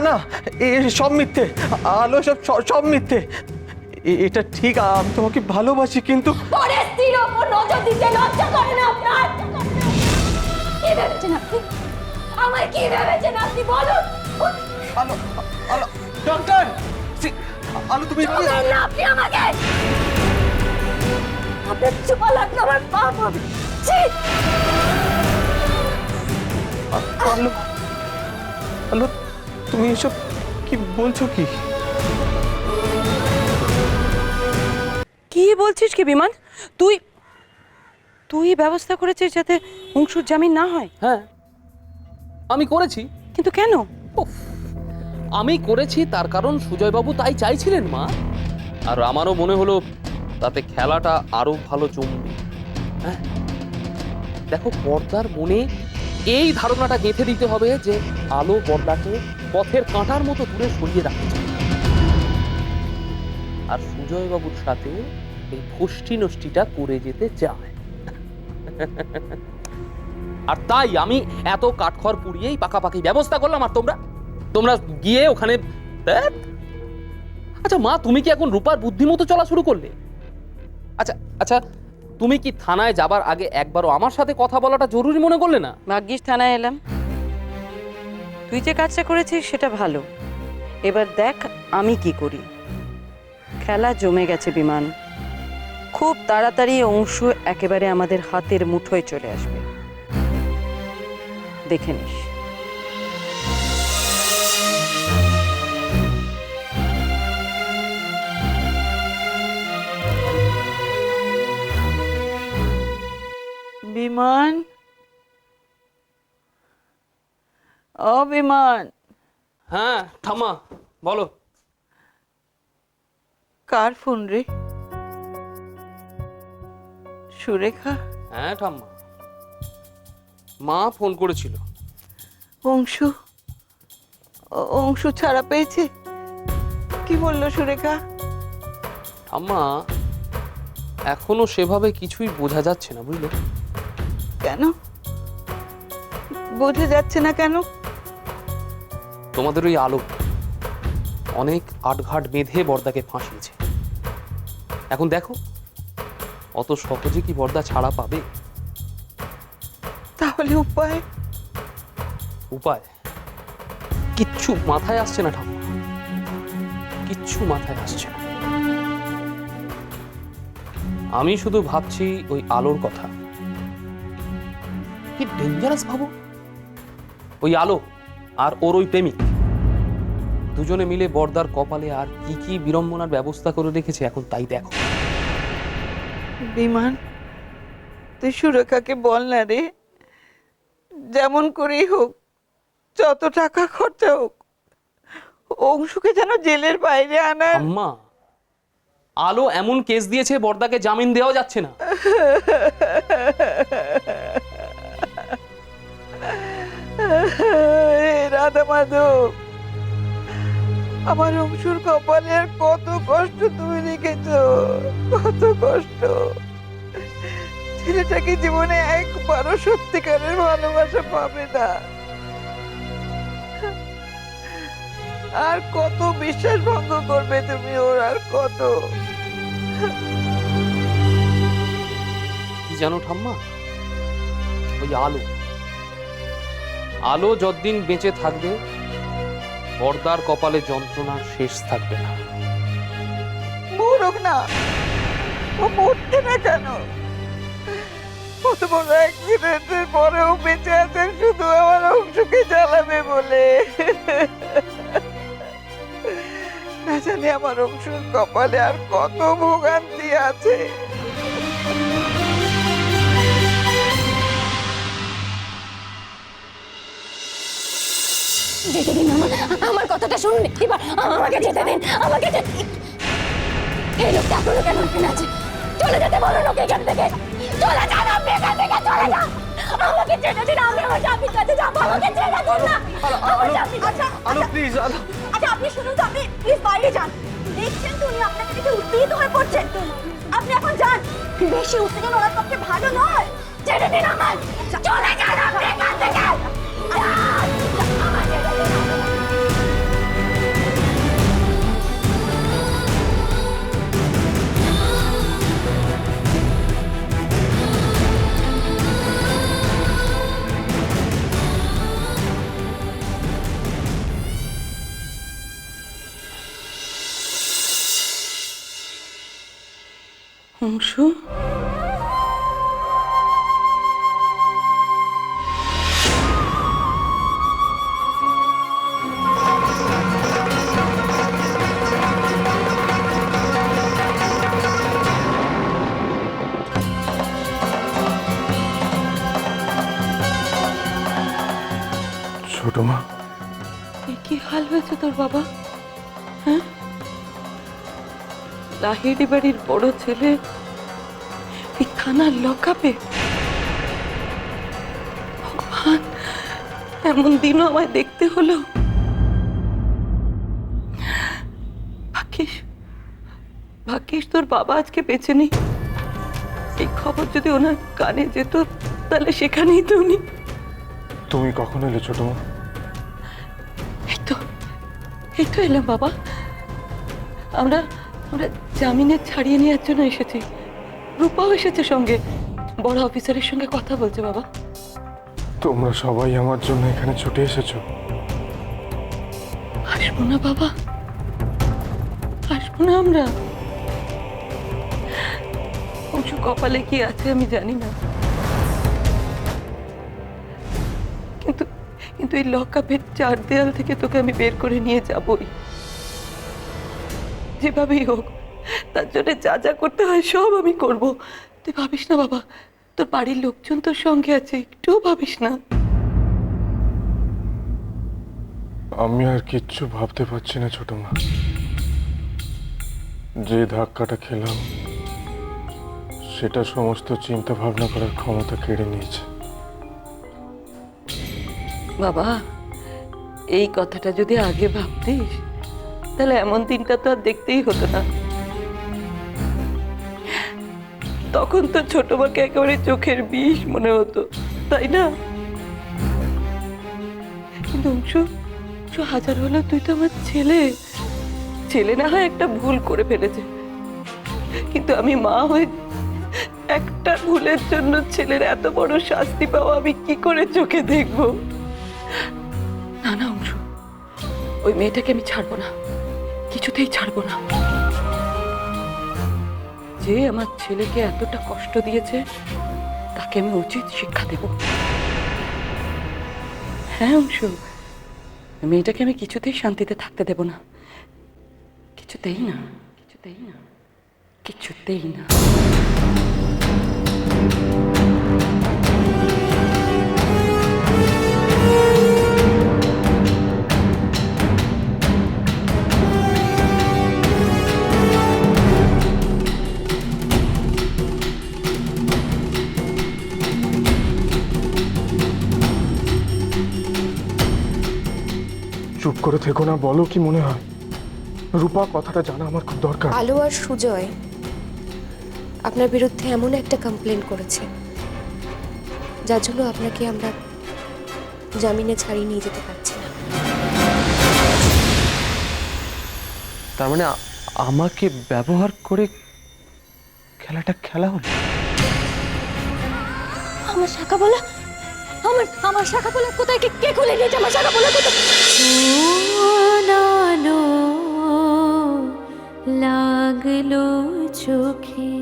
না, এ সব মিথ্যে। আলো সব সব মিথ্যে। এটা ঠিক, আমি তোমাকে ভালোবাসি, কিন্তু পরে স্ত্রীর ওপর নজর দিতে লজ্জা করে না আপনার? কি ভেবেছেন আপনি? আমার কি ভেবেছেন আপনি বলুন? আলো, আলো, ডক্টর! আলো, তুমি বলেন না আপনি আমাকে। আপনার চুপা লাগলো আমার পাপ হবে। ছি! আলো, আলো, তুমি এসব কি বলছো? কি কি বলছিস কি বিমান? তুই তুই ব্যবস্থা করেছিস যাতে অংশুর জামিন না হয়? হ্যাঁ, আমি করেছি। কিন্তু কেন? উফ, আমি করেছি তার কারণ সুজয়বাবু তাই চাইছিলেন মা। আর আমারও মনে হলো তাতে খেলাটা আরো ভালো জমবে। হ্যাঁ, দেখো, পর্দার মনে এই ধারণাটা গেঁথে দিতে হবে যে আলো পর্দাকে পথের কাঁটার মতো দূরে সরিয়ে রাখতে চায়। আর সুজয়বাবুর সাথে এই ফষ্টি নষ্টিটা করে যেতে চায়। আর তাই আমি এত কাঠখড় পুড়িয়েই পাকাপাকি ব্যবস্থা করলাম। আর তোমরা গিয়ে ওখানে। আচ্ছা মা, তুমি কি এখন রূপার বুদ্ধিমতো চলা শুরু করলে? আচ্ছা আচ্ছা, তুমি কি থানায় যাবার আগে একবারও আমার সাথে কথা বলাটা জরুরি মনে করলে না? ভাগ্যিস থানায় এলাম। তুই যে কাজটা করেছিস সেটা ভালো। এবার দেখ আমি কি করি। খেলা জমে গেছে বিমান। খুব তাড়াতাড়ি অংশু একেবারে আমাদের হাতের মুঠোয় চলে আসবে, দেখে নিস। বিমান, ও বিমান, হ্যাঁ ঠাম্মা, বলো। কার ফোন রে? সুরেখা? হ্যাঁ ঠাম্মা, মা ফোন করেছিল। অংশু, অংশু ছাড়া পেয়েছে? কি বললো সুরেখা? ঠাম্মা, এখনো সেভাবে কিছুই বোঝা যাচ্ছে না, বুঝলে? কেন বোঝা যাচ্ছে না? কেন? তোমাদের ওই আলো অনেক আটঘাট বেঁধে বর্দাকে ফাঁসিয়েছে। এখন দেখো, অত সহজে কি বর্দা ছাড়া পাবে? তাহলে উপায়? উপায় কিচ্ছু মাথায় আসছে না ঠাম্মা, কিচ্ছু মাথায় আসছে না। আমি শুধু ভাবছি ওই আলোর কথা। কি ডেঞ্জারাস ভাবো। ওই আলো আর ওর ওই প্রেমিক দুজনে মিলে বর্দার কপালে আর কি কি বিড়ম্বনার ব্যবস্থা করে রেখেছে, এখন তাই দেখো। বিমান, তুই সুরেখাকে বল না রে, যেমন করেই হোক, যত টাকা খরচা হোক, অংশুকে যেন জেলের বাইরে আনার। আম্মা, আলো এমন কেস দিয়েছে বর্দাকে জামিন দেওয়া যাচ্ছে না। রাধা মাধব, আমার অংশুর কপালে আর কত কষ্ট তুমি লিখেছ, কত কষ্ট। ছেলেটাকে জীবনে একবারও সত্যিকারের ভালোবাসা পাবে না। আর কত বিশ্বাস ভঙ্গ করবে তুমি ওর, আর কত। কি জানো ঠাম্মা, ওই আলো যতদিন বেঁচে থাকবে বর্দার কপালে যন্ত্রণার শেষ থাকবে না। মরুক না, ও মরছে না কেন? কত বড় অ্যাক্সিডেন্টের পরেও বেঁচে আছেন শুধু আমার অংশকে জ্বালাবে বলে। না জানি আমার অংশুর কপালে আর কত ভোগান্তি আছে। যেতে দিন আমার কথাটা শুনুন এবার, আমাকে যেতে দিন, আমাকে যেতে। এই লোকটা এখনো কেন এখানে আছে? চলে যেতে বলুন ওকে এখান থেকে। চলে যান আপনি এখান থেকে, চলে যান। আমাকে যেতে দিন, আমি আমার স্বামীর কাছে যাবো। আমাকে ছেড়ে দিন না। আমার স্বামী। আলো, প্লিজ, আলো। আচ্ছা আপনি শুনুন তো, আপনি প্লিজ বাইরে যান। দেখছেন তো উনি আপনাকে দেখে উত্তেজিত হয়ে পড়ছেন। আপনি এখন যান, বেশি উত্তেজন ওনার পক্ষে ভালো নয়। ছেড়ে দিন আমার, চলে যান আপনি এখান থেকে। আমার যেতে দিন। অংশু, ছোট মা, কি হাল হয়েছে তোর বাবা? হ্যাঁ, লাহিড়ি বাড়ির বড় ছেলে এই থানার লকআপে। ভগবান, এমন দিনও আমায় দেখতে হলো। ভাগ্যিস, ভাগ্যিস তোর বাবা আজকে বেঁচে নেই। এই খবর যদি ওনার কানে যেত তাহলে সেখানেই তো উনি। তুমি কখন এলে ছোট মা? এই তো এলাম বাবা। আমরা আমরা জামিনে ছাড়িয়ে নেওয়ার জন্য এসেছি। রূপাও এসেছে সঙ্গে, বড় অফিসারের সঙ্গে কথা বলছে বাবা। তোমরা সবাই আমার জন্য এখানে ছুটে এসেছো? আসবো না বাবা, আসবো না আমরা? অংশ কপালে কি আছে আমি জানি না, কিন্তু কিন্তু এই লকআপের চার দেয়াল থেকে তোকে আমি বের করে নিয়ে যাবই, যেভাবেই হোক। তার জন্য যা যা করতে হয় সব আমি করব। তুই ভাবিস না বাবা, তোর বাড়ির লোকজন তোর সঙ্গে আছে, একটুও ভাবিস না। আমি আর কিচ্ছু ভাবতে পারছি না ছোট মা। যে ধাক্কাটা খেলাম সেটা সমস্ত চিন্তা ভাবনা করার ক্ষমতা কেড়ে নিয়েছে। বাবা, এই কথাটা যদি আগে ভাবতিস তাহলে এমন দিনটা তো আর দেখতেই হতো না। তখন তো ছোট মাকে একেবারে চোখের বিষ মনে হতো, তাই না? কিন্তু অংশু, হাজার হলো তুই তো আমার ছেলে। ছেলে না হয় একটা ভুল করে ফেলেছে, কিন্তু আমি মা হয়ে একটা ভুলের জন্য ছেলের এত বড় শাস্তি পাওয়া আমি কি করে চোখে দেখবো? না না অংশু, ওই মেয়েটাকে আমি ছাড়বো না, কিছুতেই ছাড়বো না। যে আমার ছেলেকে এতটা কষ্ট দিয়েছে তাকে আমি উচিত শিক্ষা দেব। হ্যাঁ অংশু, মেয়েটাকে আমি কিছুতেই শান্তিতে থাকতে দেব না, কিছুতেই না, কিছুতেই না, কিছুতেই না। চুপ করে থেকো না, বলো কি মনে হয়? রূপা, কথাটা জানা আমার খুব দরকার। আলো আর সুজয় আপনার বিরুদ্ধে এমন একটা কমপ্লেন করেছে যার জন্য আপনাকে আমরা জামিনে ছাড়িয়ে নিয়ে যেতে পারছি না। তার মানে আমাকে ব্যবহার করে খেলাটা খেলা হলো? আমার শাখা বলা, আমার শাখা বলা কোথায়? কে খুলে নিয়েছে আমার শাখা বলা কোথায়? লাগলো চোখে